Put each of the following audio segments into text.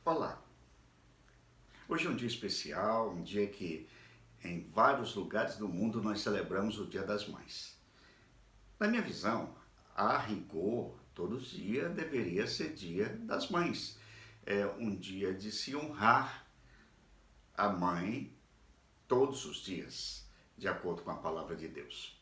Olá! Hoje é um dia especial, um dia que em vários lugares do mundo nós celebramos o Dia das Mães. Na minha visão, a rigor, todo dia deveria ser Dia das Mães. É um dia de se honrar a mãe todos os dias, de acordo com a palavra de Deus.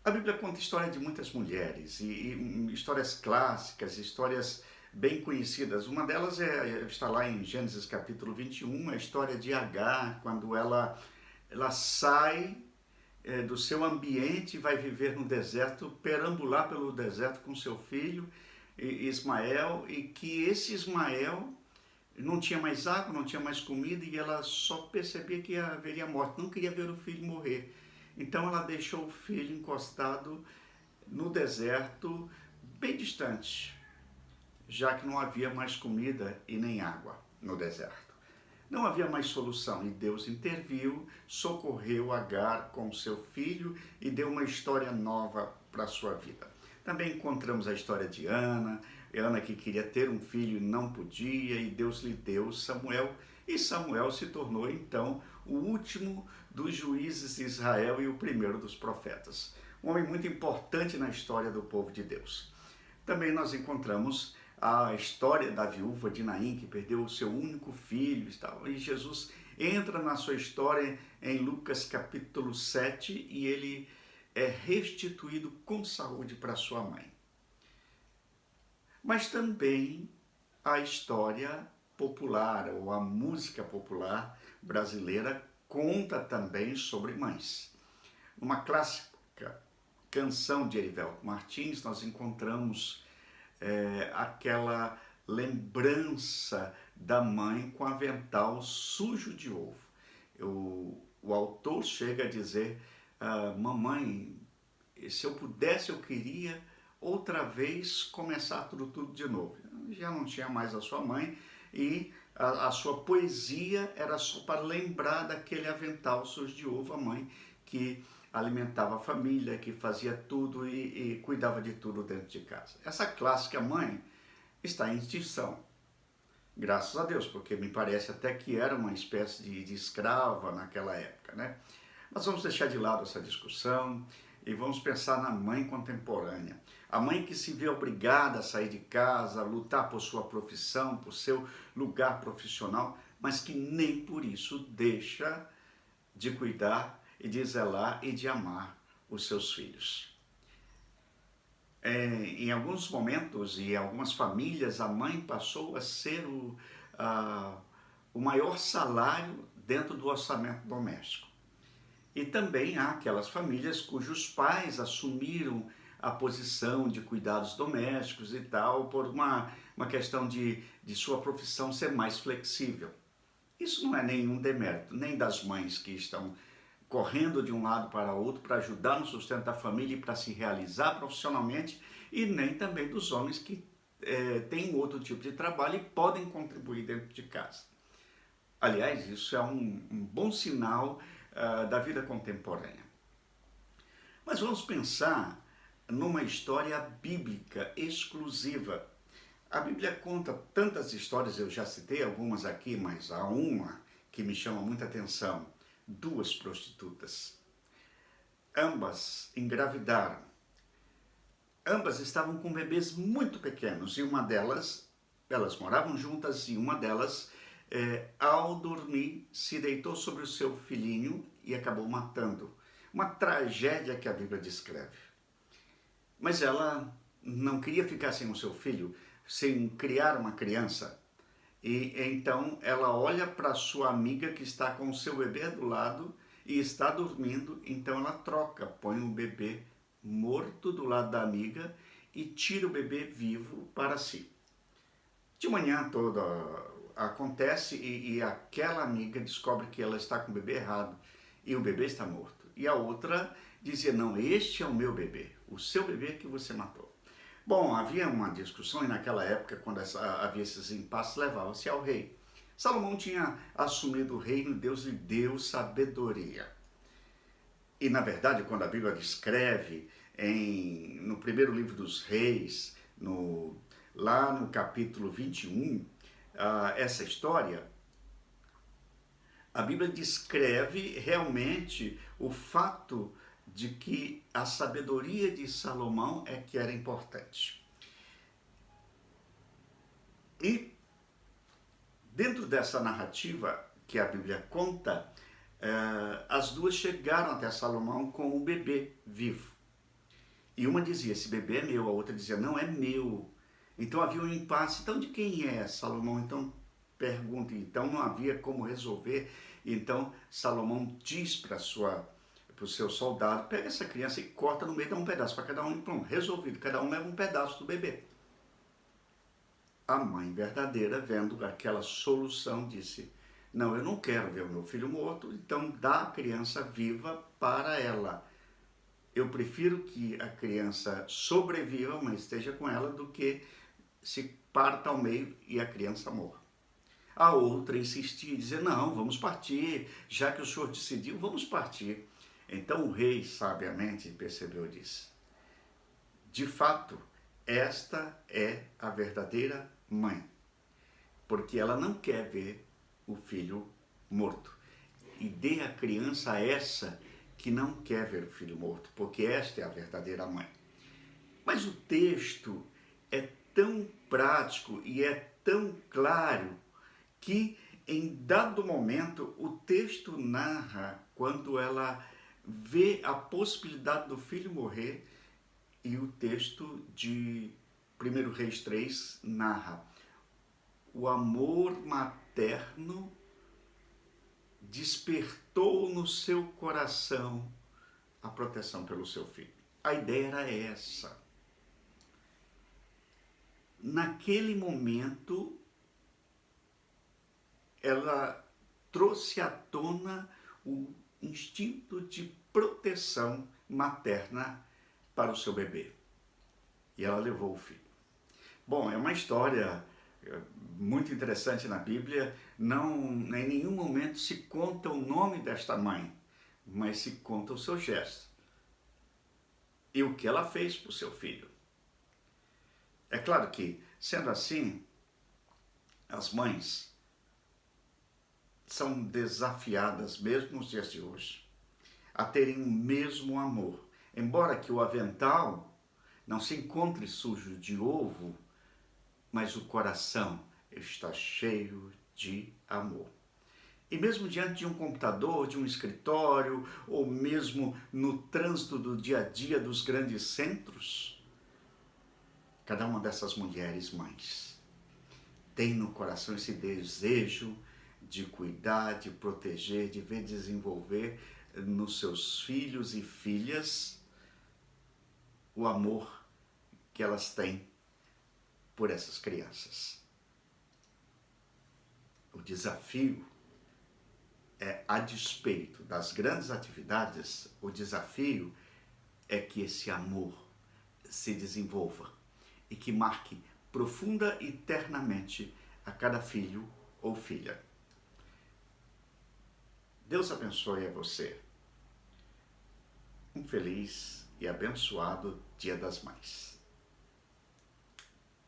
A Bíblia conta a história de muitas mulheres, e histórias clássicas, histórias bem conhecidas. Uma delas está lá em Gênesis capítulo 21, a história de Agar, quando ela sai do seu ambiente e vai viver no deserto, perambular pelo deserto com seu filho Ismael, e que esse Ismael não tinha mais água, não tinha mais comida, e ela só percebia que haveria morte, não queria ver o filho morrer. Então ela deixou o filho encostado no deserto, bem distante, já que não havia mais comida e nem água no deserto. Não havia mais solução, e Deus interviu, socorreu Agar com seu filho e deu uma história nova para a sua vida. Também encontramos a história de Ana que queria ter um filho e não podia, e Deus lhe deu Samuel, e Samuel se tornou então o último dos juízes de Israel e o primeiro dos profetas. Um homem muito importante na história do povo de Deus. Também nós encontramos a história da viúva de Naim, que perdeu o seu único filho, e Jesus entra na sua história em Lucas capítulo 7, e ele é restituído com saúde para sua mãe. Mas também a história popular, ou a música popular brasileira, conta também sobre mães. Numa clássica canção de Erivelto Martins, nós encontramos aquela lembrança da mãe com avental sujo de ovo. O autor chega a dizer: mamãe, se eu pudesse, eu queria outra vez começar tudo de novo. Já não tinha mais a sua mãe, e a sua poesia era só para lembrar daquele avental sujo de ovo, a mãe que alimentava a família, que fazia tudo e cuidava de tudo dentro de casa. Essa clássica mãe está em extinção, graças a Deus, porque me parece até que era uma espécie de escrava naquela época, né? Mas vamos deixar de lado essa discussão e vamos pensar na mãe contemporânea. A mãe que se vê obrigada a sair de casa, a lutar por sua profissão, por seu lugar profissional, mas que nem por isso deixa de cuidar e de zelar e de amar os seus filhos. Em alguns momentos e em algumas famílias, a mãe passou a ser o maior salário dentro do orçamento doméstico. E também há aquelas famílias cujos pais assumiram a posição de cuidados domésticos e tal, por uma questão de sua profissão ser mais flexível. Isso não é nenhum demérito, nem das mães que estão correndo de um lado para outro para ajudar no sustento da família e para se realizar profissionalmente, e nem também dos homens que têm outro tipo de trabalho e podem contribuir dentro de casa. Aliás, isso é um bom sinal da vida contemporânea. Mas vamos pensar numa história bíblica exclusiva. A Bíblia conta tantas histórias, eu já citei algumas aqui, mas há uma que me chama muita atenção. 2 prostitutas. Ambas engravidaram. Ambas estavam com bebês muito pequenos, e uma delas, elas moravam juntas, e uma delas, ao dormir, se deitou sobre o seu filhinho e acabou matando. Uma tragédia que a Bíblia descreve. Mas ela não queria ficar sem o seu filho, sem criar uma criança. E então ela olha para sua amiga que está com o seu bebê do lado e está dormindo, então ela troca, põe o bebê morto do lado da amiga e tira o bebê vivo para si. De manhã toda acontece e aquela amiga descobre que ela está com o bebê errado e o bebê está morto. E a outra dizia: não, este é o meu bebê, o seu bebê que você matou. Bom, havia uma discussão, e naquela época, quando havia esses impasses, levava-se ao rei. Salomão tinha assumido o reino, Deus lhe deu sabedoria. E, na verdade, quando a Bíblia descreve no primeiro livro dos reis, no lá no capítulo 21, essa história, a Bíblia descreve realmente o fato de que a sabedoria de Salomão é que era importante. E dentro dessa narrativa que a Bíblia conta, as duas chegaram até Salomão com um bebê vivo. E uma dizia, esse bebê é meu, a outra dizia, não é meu. Então havia um impasse, então de quem é Salomão? Então pergunta, então não havia como resolver. Então Salomão diz para o seu soldado, pega essa criança e corta no meio, dá um pedaço para cada um, e pronto, resolvido, cada um leva um pedaço do bebê. A mãe verdadeira, vendo aquela solução, disse, não, eu não quero ver o meu filho morto, então dá a criança viva para ela. Eu prefiro que a criança sobreviva, mas esteja com ela, do que se parta ao meio e a criança morra. A outra insistia, dizia, não, vamos partir, já que o senhor decidiu, vamos partir. Então o rei, sabiamente, percebeu e disse, de fato, esta é a verdadeira mãe, porque ela não quer ver o filho morto. E dê a criança essa que não quer ver o filho morto, porque esta é a verdadeira mãe. Mas o texto é tão prático e é tão claro que em dado momento o texto narra quando ela vê a possibilidade do filho morrer, e o texto de 1 Reis 3 narra o amor materno despertou no seu coração a proteção pelo seu filho. A ideia era essa. Naquele momento, ela trouxe à tona o instinto de proteção materna para o seu bebê. E ela levou o filho. Bom, é uma história muito interessante na Bíblia. Não, em nenhum momento se conta o nome desta mãe, mas se conta o seu gesto e o que ela fez para o seu filho. É claro que, sendo assim, as mães são desafiadas, mesmo nos dias de hoje, a terem o mesmo amor. Embora que o avental não se encontre sujo de ovo, mas o coração está cheio de amor. E mesmo diante de um computador, de um escritório, ou mesmo no trânsito do dia a dia dos grandes centros, cada uma dessas mulheres mães tem no coração esse desejo de cuidar, de proteger, de ver desenvolver nos seus filhos e filhas o amor que elas têm por essas crianças. O desafio é, a despeito das grandes atividades, o desafio é que esse amor se desenvolva e que marque profunda e eternamente a cada filho ou filha. Deus abençoe a você. Um feliz e abençoado Dia das Mães.